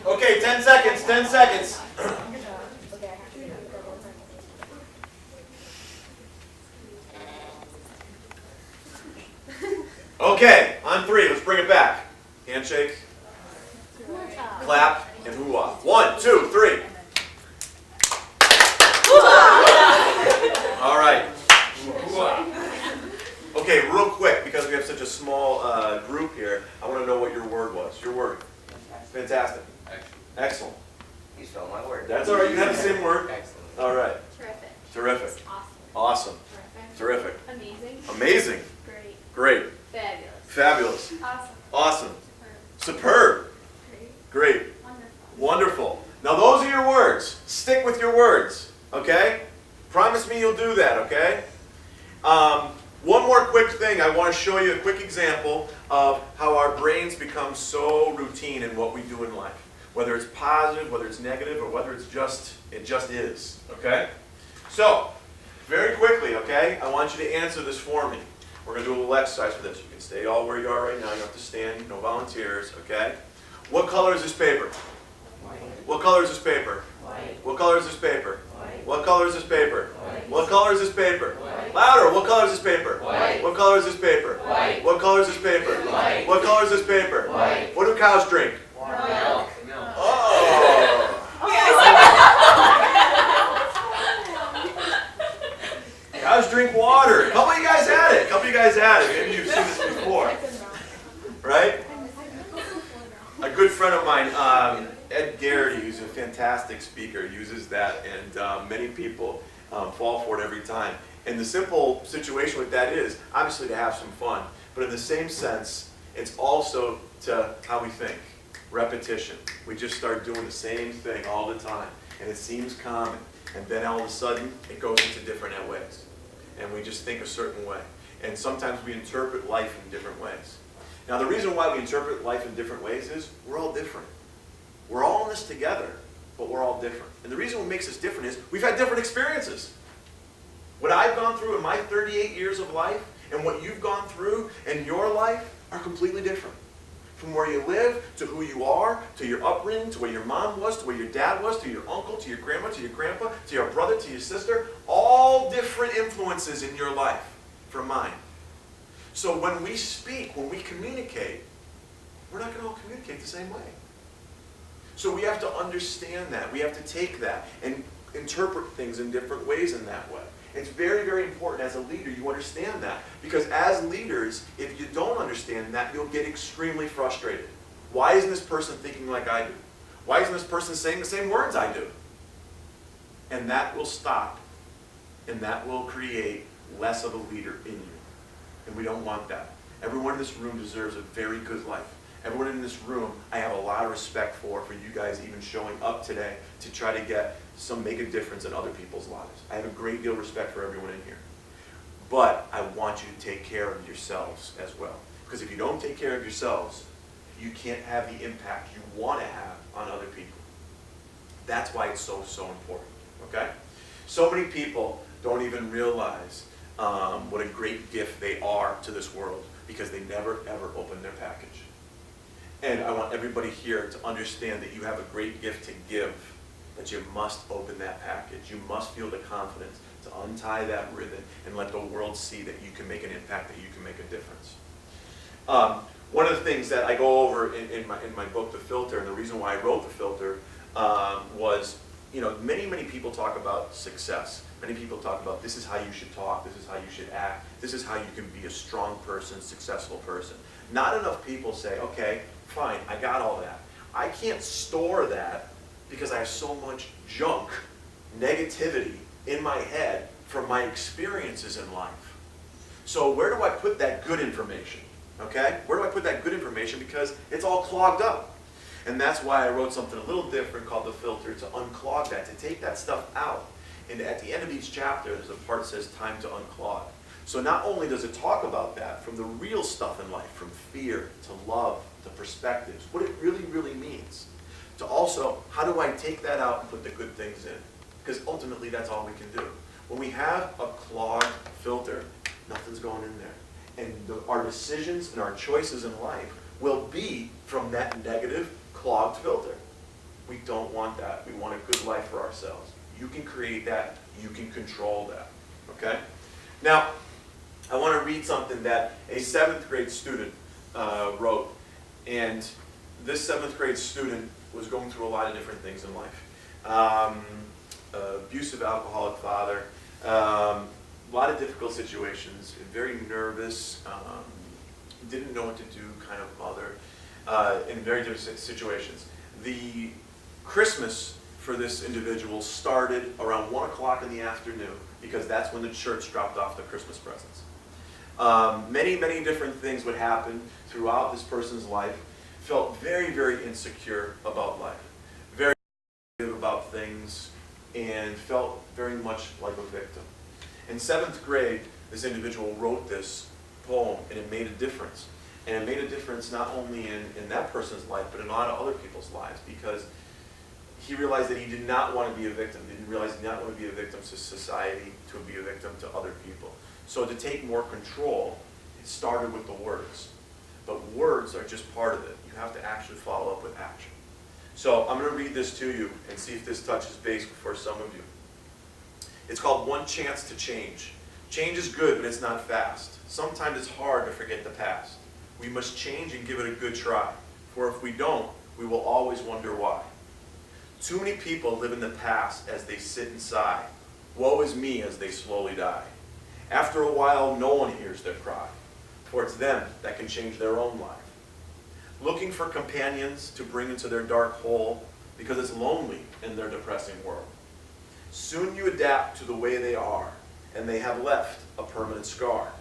Okay, 10 seconds, 10 seconds. Okay, on three, let's bring it back. Handshake, clap, and hoo-ah. 1, 2, 3. All right. Okay, real quick, because we have such a small group here, I want to know what your word was. Your word. Fantastic. Excellent. You stole my word. That's all right. You have the same word. Excellent. All right. Terrific. Terrific. Awesome. Awesome. Terrific. Amazing. Amazing. Great. Great. Fabulous. Fabulous. Awesome. Awesome. Superb. Superb. Great. Great. Wonderful. Wonderful. Now those are your words. Stick with your words. Okay? Promise me you'll do that, okay? One more quick thing. I want to show you a quick example of how our brains become so routine in what we do in life. Whether it's positive, whether it's negative, or whether it just is. Okay? So, very quickly, okay? I want you to answer this for me. We're going to do a little exercise for this. You can stay all where you are right now. You don't have to stand. No volunteers, okay? What color is this paper? White. What color is this paper? White. What color is this paper? White. What color is this paper? White. What color is this paper? White. Louder! What color is this paper? White. What color is this paper? White. What color is this paper? White. What color is this paper? White. What do cows drink? Milk. Milk. Oh! Cows drink water. A couple of you guys had it. Maybe you've seen this before. Right? A good friend of mine, Ed Garrity, who's a fantastic speaker, uses that, and many people fall for it every time. And the simple situation with that is, obviously, to have some fun, but in the same sense, it's also to how we think. Repetition. We just start doing the same thing all the time, and it seems common, and then all of a sudden, it goes into different ways. And we just think a certain way. And sometimes we interpret life in different ways. Now, the reason why we interpret life in different ways is we're all different. We're all in this together, but we're all different. And the reason what makes us different is we've had different experiences. What I've gone through in my 38 years of life and what you've gone through in your life are completely different. From where you live, to who you are, to your upbringing, to where your mom was, to where your dad was, to your uncle, to your grandma, to your grandpa, to your brother, to your sister, all different influences in your life from mine. So when we speak, when we communicate, we're not going to all communicate the same way. So we have to understand that. We have to take that and interpret things in different ways in that way. It's very, very important as a leader you understand that. Because as leaders, if you don't understand that, you'll get extremely frustrated. Why isn't this person thinking like I do? Why isn't this person saying the same words I do? And that will stop. And that will create less of a leader in you. And we don't want that. Everyone in this room deserves a very good life. Everyone in this room, I have a lot of respect for you guys even showing up today to try to make a difference in other people's lives. I have a great deal of respect for everyone in here. But I want you to take care of yourselves as well. Because if you don't take care of yourselves, you can't have the impact you want to have on other people. That's why it's so, so important. Okay? So many people don't even realize what a great gift they are to this world because they never, ever open their package. And I want everybody here to understand that you have a great gift to give, but you must open that package. You must feel the confidence to untie that ribbon and let the world see that you can make an impact, that you can make a difference. One of the things that I go over in my book, The Filter, and the reason why I wrote The Filter was, many, many people talk about success. Many people talk about this is how you should talk, this is how you should act, this is how you can be a strong person, successful person. Not enough people say, okay, fine, I got all that. I can't store that because I have so much junk, negativity in my head from my experiences in life. So where do I put that good information? Okay? Where do I put that good information? Because it's all clogged up. And that's why I wrote something a little different called The Filter, to unclog that, to take that stuff out. And at the end of each chapter, there's a part that says time to unclog. So not only does it talk about that, from the real stuff in life, from fear to love the perspectives, what it really, really means. To also, how do I take that out and put the good things in? Because ultimately, that's all we can do. When we have a clogged filter, nothing's going in there. And our decisions and our choices in life will be from that negative, clogged filter. We don't want that. We want a good life for ourselves. You can create that. You can control that. Okay? Now, I want to read something that a 7th grade student wrote. And this 7th grade student was going through a lot of different things in life. Abusive alcoholic father, a lot of difficult situations, very nervous, didn't know what to do kind of mother, in very different situations. The Christmas for this individual started around 1 o'clock in the afternoon because that's when the church dropped off the Christmas presents. Many, many different things would happen throughout this person's life. Felt very, very insecure about life, very negative about things, and felt very much like a victim. In 7th grade, this individual wrote this poem, and it made a difference. And it made a difference not only in that person's life, but in a lot of other people's lives, because he realized that he did not want to be a victim. He didn't realize he did not want to be a victim to society, to be a victim to other people. So to take more control, it started with the words. But words are just part of it. You have to actually follow up with action. So I'm going to read this to you and see if this touches base for some of you. It's called One Chance to Change. Change is good, but it's not fast. Sometimes it's hard to forget the past. We must change and give it a good try. For if we don't, we will always wonder why. Too many people live in the past as they sit and sigh. Woe is me as they slowly die. After a while, no one hears their cry, for it's them that can change their own life. Looking for companions to bring into their dark hole because it's lonely in their depressing world. Soon you adapt to the way they are, and they have left a permanent scar.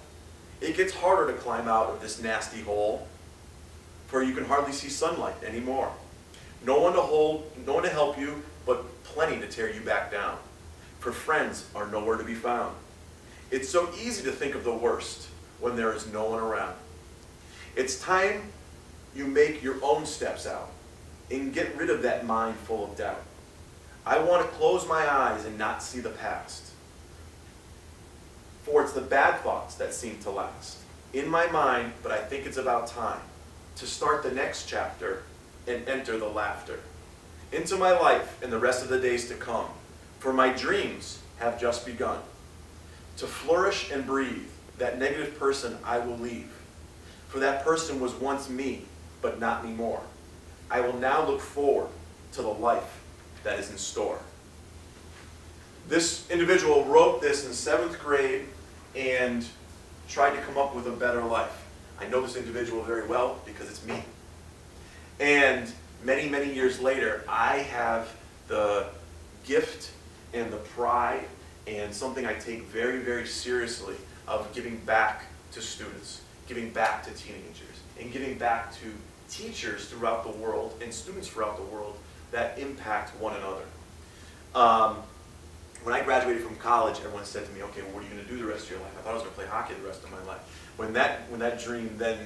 It gets harder to climb out of this nasty hole, for you can hardly see sunlight anymore. No one to help you, but plenty to tear you back down. For friends are nowhere to be found. It's so easy to think of the worst when there is no one around. It's time you make your own steps out and get rid of that mind full of doubt. I want to close my eyes and not see the past, for it's the bad thoughts that seem to last in my mind, but I think it's about time to start the next chapter and enter the laughter into my life and the rest of the days to come, for my dreams have just begun. To flourish and breathe, that negative person I will leave, for that person was once me, but not anymore. I will now look forward to the life that is in store. This individual wrote this in 7th grade and tried to come up with a better life. I know this individual very well because it's me. And many, many years later, I have the gift and the pride and something I take very, very seriously of giving back to students, giving back to teenagers, and giving back to teachers throughout the world and students throughout the world that impact one another. When I graduated from college, everyone said to me, okay, well, what are you going to do the rest of your life? I thought I was going to play hockey the rest of my life. When that dream then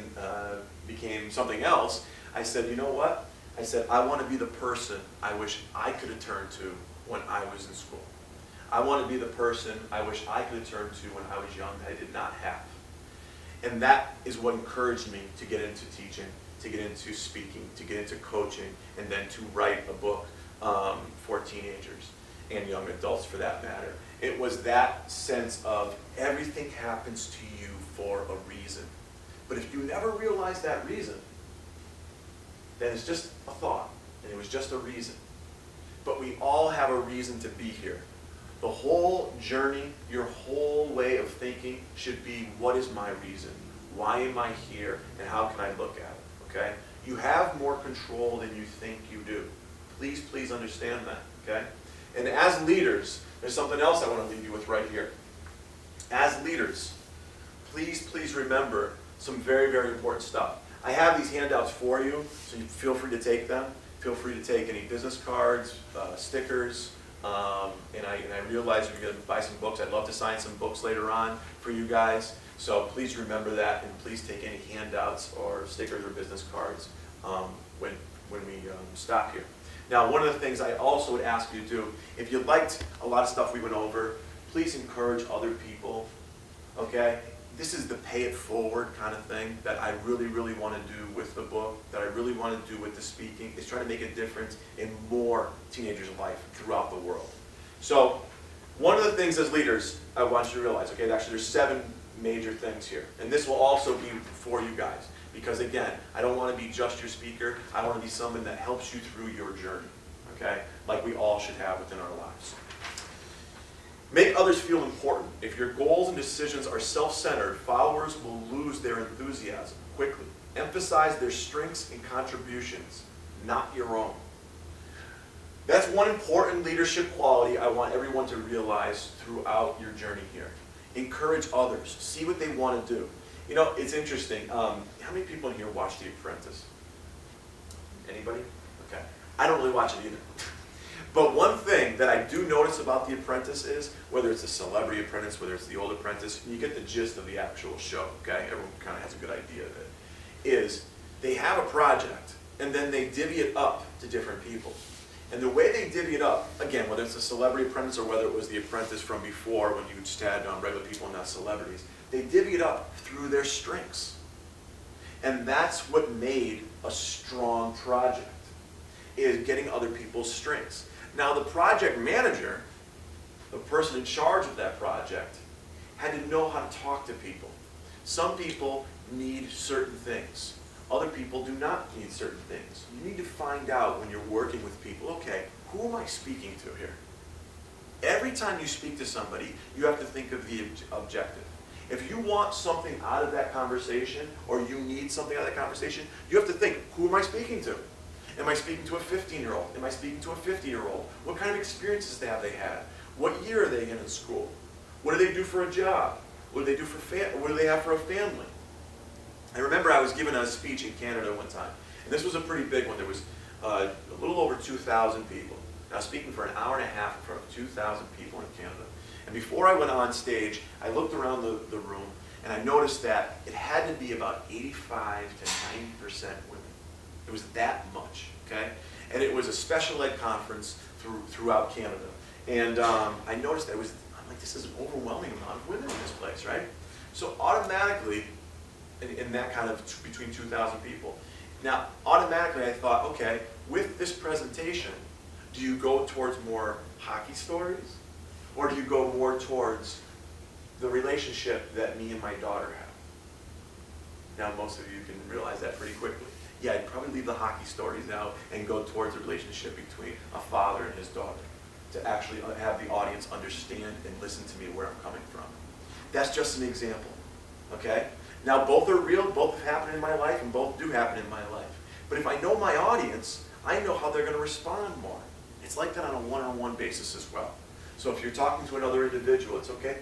became something else, I said, you know what? I said, I want to be the person I wish I could have turned to when I was in school. I want to be the person I wish I could have turned to when I was young that I did not have. And that is what encouraged me to get into teaching, to get into speaking, to get into coaching, and then to write a book for teenagers and young adults for that matter. It was that sense of everything happens to you for a reason. But if you never realize that reason, then it's just a thought, and it was just a reason. But we all have a reason to be here. The whole journey, your whole way of thinking should be, what is my reason? Why am I here? And how can I look at it? Okay? You have more control than you think you do. Please, please understand that. Okay? And as leaders, there's something else I want to leave you with right here. As leaders, please, please remember some very, very important stuff. I have these handouts for you, so you feel free to take them. Feel free to take any business cards, stickers, and I realize you're going to buy some books. I'd love to sign some books later on for you guys. So please remember that, and please take any handouts or stickers or business cards when we stop here. Now, one of the things I also would ask you to do, if you liked a lot of stuff we went over, please encourage other people, okay? This is the pay it forward kind of thing that I really, really want to do with the book, that I really want to do with the speaking, is try to make a difference in more teenagers' life throughout the world. So, one of the things as leaders I want you to realize, okay, actually there's 7 major things here. And this will also be for you guys. Because again, I don't want to be just your speaker. I want to be someone that helps you through your journey, okay? Like we all should have within our lives. Make others feel important. If your goals and decisions are self-centered, followers will lose their enthusiasm quickly. Emphasize their strengths and contributions, not your own. That's one important leadership quality I want everyone to realize throughout your journey here. Encourage others. See what they want to do. You know, it's interesting. How many people in here watch The Apprentice? Anybody? Okay. I don't really watch it either. But one thing that I do notice about The Apprentice is, whether it's a Celebrity Apprentice, whether it's The Old Apprentice, you get the gist of the actual show, okay? Everyone kind of has a good idea of it. Is they have a project, and then they divvy it up to different people. And the way they divvy it up, again, whether it's a Celebrity Apprentice or whether it was The Apprentice from before when you just had regular people and not celebrities, they divvy it up through their strengths. And that's what made a strong project, is getting other people's strengths. Now the project manager, the person in charge of that project, had to know how to talk to people. Some people need certain things. Other people do not need certain things. You need to find out when you're working with people, okay, who am I speaking to here? Every time you speak to somebody, you have to think of the objective. If you want something out of that conversation, or you need something out of that conversation, you have to think, who am I speaking to? Am I speaking to a 15-year-old? Am I speaking to a 50-year-old? What kind of experiences have they had? What year are they in school? What do they do for a job? What do they do for what do they have for a family? I remember I was giving a speech in Canada one time, and this was a pretty big one. There was a little over 2,000 people. I was speaking for an hour and a half in front of 2,000 people in Canada. And before I went on stage, I looked around the room, and I noticed that it had to be about 85 to 90% women. It was that much, okay? And it was a special ed conference throughout Canada. And I noticed that I'm like, this is an overwhelming amount of women in this place, right? So automatically, in that kind of between 2,000 people. Now, automatically I thought, okay, with this presentation, do you go towards more hockey stories? Or do you go more towards the relationship that me and my daughter have? Now, most of you can realize that pretty quickly. Yeah, I'd probably leave the hockey stories out and go towards the relationship between a father and his daughter, to actually have the audience understand and listen to me where I'm coming from. That's just an example, okay? Now, both are real, both have happened in my life, and both do happen in my life. But if I know my audience, I know how they're going to respond more. It's like that on a one-on-one basis as well. So if you're talking to another individual, it's okay,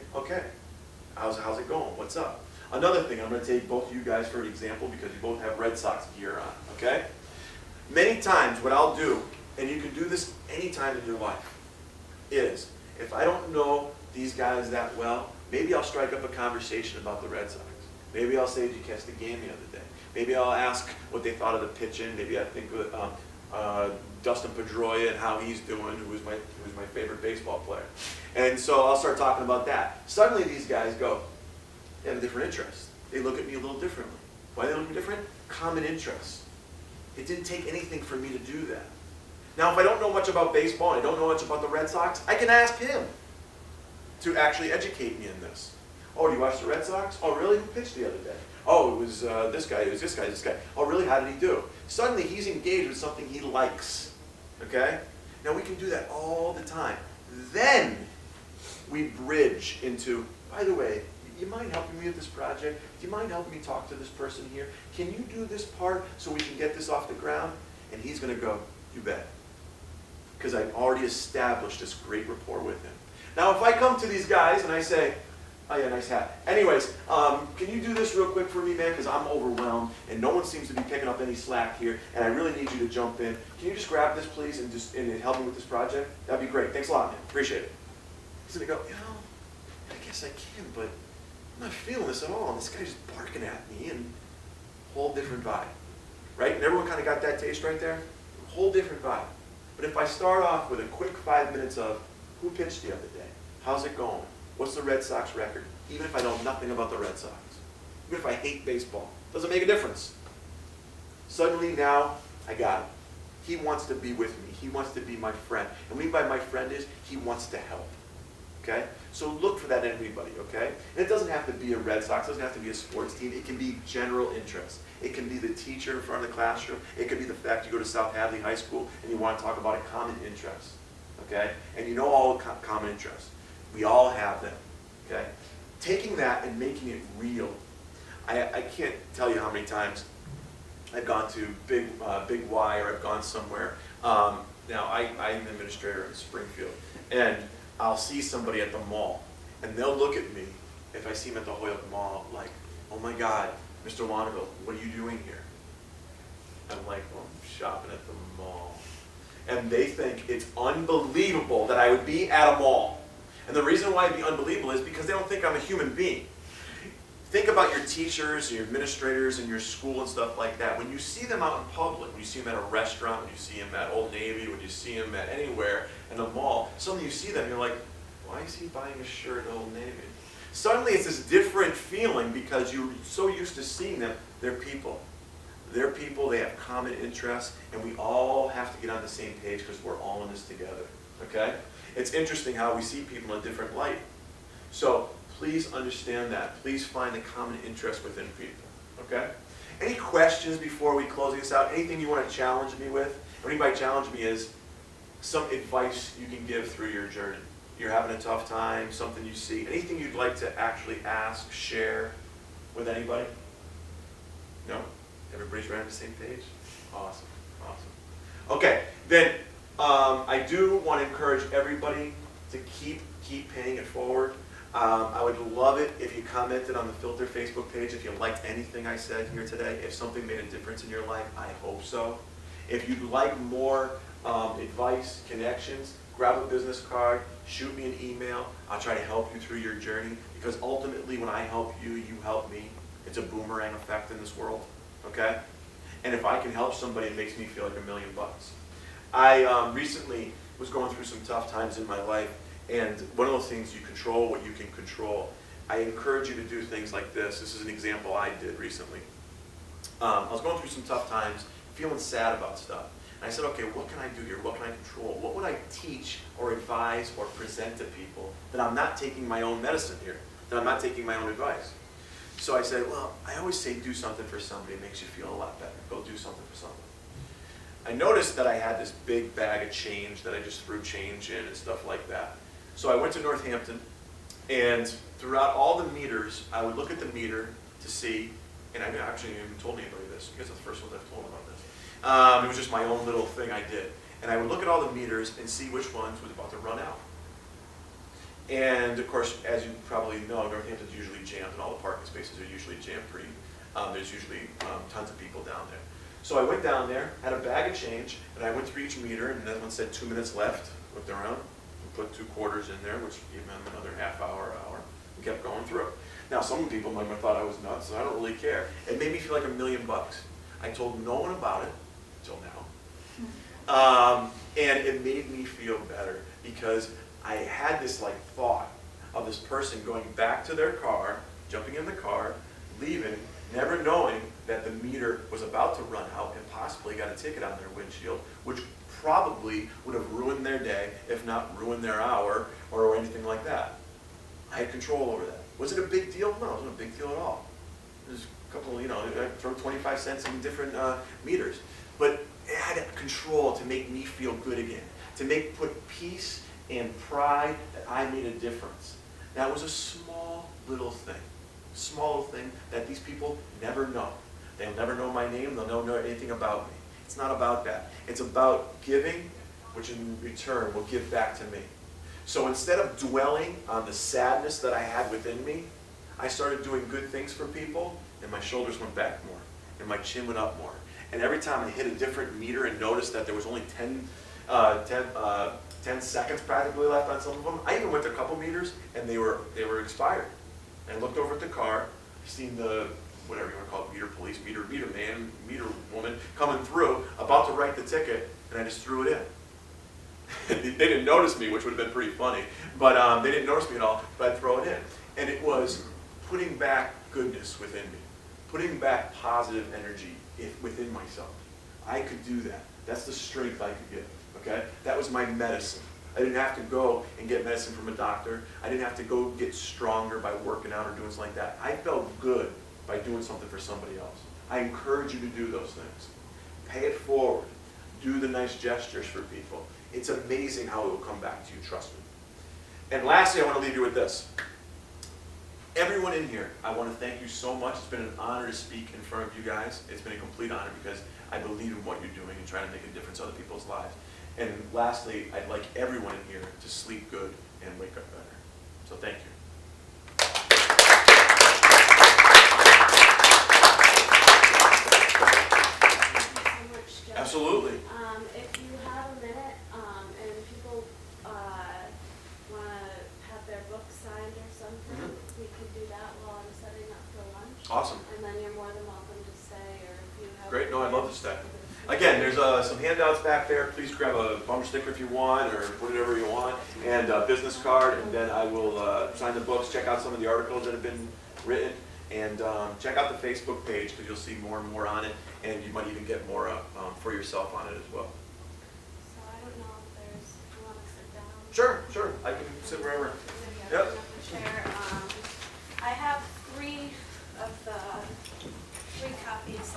how's it going, what's up? Another thing, I'm going to take both of you guys for an example because you both have Red Sox gear on, okay? Many times what I'll do, and you can do this anytime in your life, is if I don't know these guys that well, maybe I'll strike up a conversation about the Red Sox. Maybe I'll say, did you catch the game the other day? Maybe I'll ask what they thought of the pitching. Maybe I think with Dustin Pedroia and how he's doing, who was my favorite baseball player. And so I'll start talking about that. Suddenly these guys go, they have a different interest. They look at me a little differently. Why do they look at me different? Common interests. It didn't take anything for me to do that. Now, if I don't know much about baseball, and I don't know much about the Red Sox, I can ask him to actually educate me in this. Oh, do you watch the Red Sox? Oh, really? Who pitched the other day? Oh, it was this guy, it was this guy, this guy. Oh, really? How did he do? Suddenly, he's engaged with something he likes, okay? Now, we can do that all the time. Then, we bridge into, by the way, you mind helping me with this project? Do you mind helping me talk to this person here? Can you do this part so we can get this off the ground? And he's going to go, you bet. Because I've already established this great rapport with him. Now, if I come to these guys and I say, oh yeah, nice hat. Anyways, can you do this real quick for me, man? Because I'm overwhelmed and no one seems to be picking up any slack here, and I really need you to jump in. Can you just grab this, please, and help me with this project? That'd be great. Thanks a lot, man. Appreciate it. He's gonna go, I guess I can, but I'm not feeling this at all. And this guy's just barking at me, and whole different vibe. right? And everyone kind of got that taste right there. A whole different vibe. But if I start off with a quick 5 minutes of who pitched the other day, how's it going, what's the Red Sox record, even if I know nothing about the Red Sox, even if I hate baseball, doesn't make a difference. Suddenly now, I got it. He wants to be with me. He wants to be my friend. And what I mean by my friend is, he wants to help. Okay? So look for that in everybody, okay? And it doesn't have to be a Red Sox, it doesn't have to be a sports team. It can be general interest. It can be the teacher in front of the classroom. It could be the fact you go to South Hadley High School and you want to talk about a common interest, okay? And you know all common interests. We all have them, okay? Taking that and making it real. I can't tell you how many times I've gone to Big Y, or I've gone somewhere. Now, I'm an administrator in Springfield, and I'll see somebody at the mall, and they'll look at me, if I see them at the Hoyok Mall, like, oh my God, Mr. Wanderville, what are you doing here? I'm like, well, I'm shopping at the mall. And they think it's unbelievable that I would be at a mall. And the reason why it'd be unbelievable is because they don't think I'm a human being. Think about your teachers, your administrators in your school and stuff like that. When you see them out in public, when you see them at a restaurant, when you see them at Old Navy, when you see them at anywhere in a mall, suddenly you see them, you're like, why is he buying a shirt at Old Navy? Suddenly it's this different feeling because you're so used to seeing them. They're people. They're people, they have common interests, and we all have to get on the same page because we're all in this together, okay? It's interesting how we see people in a different light. So please understand that. Please find the common interest within people, okay? Any questions before we close this out? Anything you want to challenge me with? What I mean by challenge me is some advice you can give through your journey. You're having a tough time, something you see, anything you'd like to actually ask, share with anybody? No? Everybody's right on the same page? Awesome, awesome. Okay, then I do want to encourage everybody to keep paying it forward. I would love it if you commented on the Filter Facebook page if you liked anything I said here today. If something made a difference in your life, I hope so. If you'd like more advice, connections, grab a business card, shoot me an email. I'll try to help you through your journey, because ultimately when I help you, you help me. It's a boomerang effect in this world, okay? And if I can help somebody, it makes me feel like $1 million. I recently was going through some tough times in my life, and one of those things, you control what you can control. I encourage you to do things like this. This is an example I did recently. I was going through some tough times, feeling sad about stuff. And I said, okay, what can I do here? What can I control? What would I teach or advise or present to people that I'm not taking my own medicine here, that I'm not taking my own advice? So I said, well, I always say do something for somebody. It makes you feel a lot better. Go do something for somebody. I noticed that I had this big bag of change that I just threw change in and stuff like that. So I went to Northampton, and throughout all the meters, I would look at the meter to see, and I actually even told anybody this. You guys are the first ones I've told about this. It was just my own little thing I did. And I would look at all the meters and see which ones was about to run out. And of course, as you probably know, Northampton's usually jammed, and all the parking spaces are usually jammed pretty. There's usually tons of people down there. So I went down there, had a bag of change, and I went through each meter, and that one said 2 minutes left. Looked around, and put 2 quarters in there, which gave them another half hour, and kept going through. Now, some people might have thought I was nuts, and I don't really care. It made me feel like $1 million. I told no one about it until now, and it made me feel better because I had this like thought of this person going back to their car, jumping in the car, leaving, never knowing that the meter was about to run out and possibly got a ticket on their windshield, which probably would have ruined their day, if not ruined their hour or anything like that. I had control over that. Was it a big deal? No, it wasn't a big deal at all. There's a couple, I throw 25 cents in different meters. But it had control to make me feel good again, to put peace and pride that I made a difference. That was a small little thing that these people never know. They'll never know my name, they'll never know anything about me. It's not about that. It's about giving, which in return will give back to me. So instead of dwelling on the sadness that I had within me, I started doing good things for people, and my shoulders went back more, and my chin went up more. And every time I hit a different meter and noticed that there was only 10 seconds practically left on some of them, I even went to a couple meters, and they were expired. And I looked over at the car, seen the whatever you want to call it, meter police, meter man, meter woman, coming through, about to write the ticket, and I just threw it in. They didn't notice me, which would have been pretty funny, but they didn't notice me at all, but I'd throw it in. And it was putting back goodness within me, putting back positive energy within myself. I could do that. That's the strength I could give, okay? That was my medicine. I didn't have to go and get medicine from a doctor. I didn't have to go get stronger by working out or doing something like that. I felt good by doing something for somebody else. I encourage you to do those things. Pay it forward. Do the nice gestures for people. It's amazing how it will come back to you, trust me. And lastly, I want to leave you with this. Everyone in here, I want to thank you so much. It's been an honor to speak in front of you guys. It's been a complete honor because I believe in what you're doing and trying to make a difference in other people's lives. And lastly, I'd like everyone in here to sleep good and wake up better. So thank you. Thank you so much, Joe. Absolutely. If you have a minute and people want to have their book signed or something, we could do that while I'm setting up for lunch. Awesome. And then you're more than welcome to stay, or if you have. Great. No, I'd love to stay. Again, there's some handouts back there. Please grab a bumper sticker if you want, or whatever you want, and a business card, and then I will sign the books, check out some of the articles that have been written, and check out the Facebook page because you'll see more and more on it, and you might even get more for yourself on it as well. So I don't know if you want to sit down. Sure. I can sit wherever. Maybe I can have the chair. I have three copies.